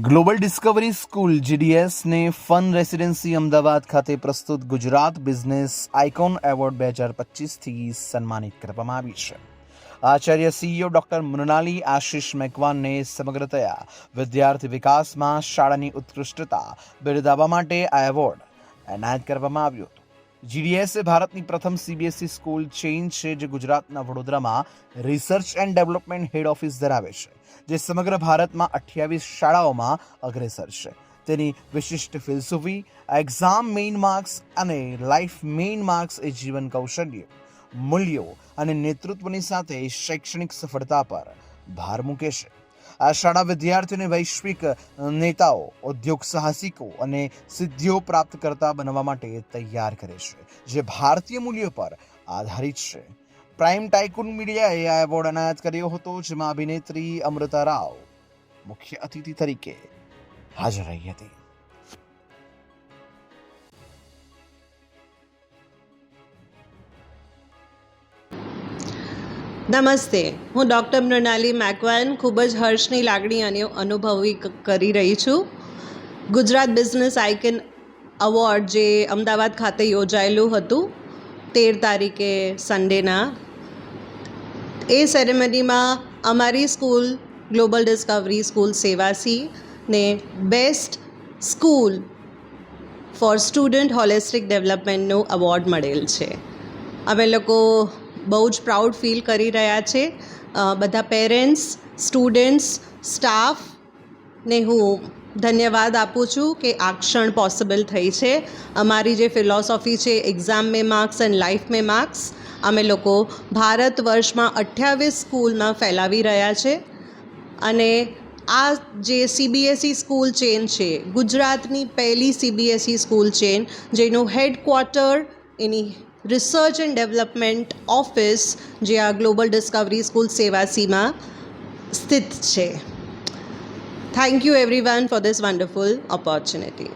Global discovery school GDS ને fun residency Ahmedabad ખાતે પ્રસ્તુત ગુજરાત બિઝનેસ આઇકોન એવોર્ડ 2025થી સન્માનિત કરવામાં આવી છે. આચાર્ય CEO ડૉક્ટર મૃણાલી આશિષ મેકવાનને સમગ્રતયા વિદ્યાર્થી વિકાસમાં શાળાની ઉત્કૃષ્ટતા બિરદાવવા માટે આ એવોર્ડ એનાયત કરવામાં આવ્યો હતો. GDS એ ભારતની પ્રથમ CBSE સ્કૂલ ચેઇન છે જે ગુજરાતના વડોદરામાં research and development head office ધરાવે છે, જે સમગ્ર ભારતમાં 28 શાળાઓમાં અગ્રેસર છે. તેની વિશિષ્ટ ફિલસૂફી એક્ઝામ મેઇન માર્ક્સ અને લાઈફ મેઇન માર્ક્સ એ જીવન કૌશલ્ય, મૂલ્યો અને નેતૃત્વની સાથે શૈક્ષણિક સફળતા પર ભાર મૂકે છે. આ શાળા વિદ્યાર્થીઓને વૈશ્વિક નેતાઓ, ઉદ્યોગ સાહસિકો અને સિદ્ધિઓ પ્રાપ્ત કરતા બનવા માટે તૈયાર કરે છે, જે ભારતીય મૂલ્યો પર આધારિત છે. પ્રાઇમ ટાઇકૂન મીડિયાએ આ એવોર્ડ એનાયત કર્યો હતો, જેમાં અભિનેત્રી અમૃતા રાવ મુખ્ય અતિથિ તરીકે હાજર રહી હતી. નમસ્તે, હું ડૉક્ટર મૃણાલી મેકવાન ખૂબ જ હર્ષની લાગણી અનુભવી કરી રહી છું. ગુજરાત બિઝનેસ આઇકન એવોર્ડ જે અમદાવાદ ખાતે યોજાયેલું હતું 13 તારીખે સન્ડેના, એ સેરેમનીમાં અમારી school global discovery school Sevasi ને best school for student holistic ડેવલપમેન્ટનો એવોર્ડ મળેલ છે. અમે લોકો બહુ જ પ્રાઉડ ફીલ કરી રહ્યા છે. બધા પેરેન્ટ્સ, સ્ટુડન્ટ્સ, સ્ટાફને હું ધન્યવાદ આપું છું કે આ ક્ષણ પોસિબલ થઈ છે. અમારી જે ફિલોસોફી છે એક્ઝામ મેં માર્ક્સ એન્ડ લાઈફ મેં માર્ક્સ, અમે લોકો ભારત વર્ષમાં 28 સ્કૂલમાં ફેલાવી રહ્યા છે. અને આ જે CBSE સ્કૂલ ચેઇન છે, ગુજરાતની પહેલી CBSE સ્કૂલ ચેઇન જેનું headquarter any research and development office જે આ ગ્લોબલ ડિસ્કવરી સ્કૂલ સેવાસીમાં સ્થિત છે. Thank you everyone for this wonderful opportunity.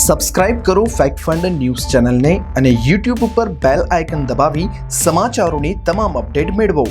Subscribe કરો ફેક્ટ ફંડ ન્યૂઝ ચેનલને અને YouTube ઉપર બેલ આઇકન દબાવી સમાચારોની તમામ અપડેટ મેળવો.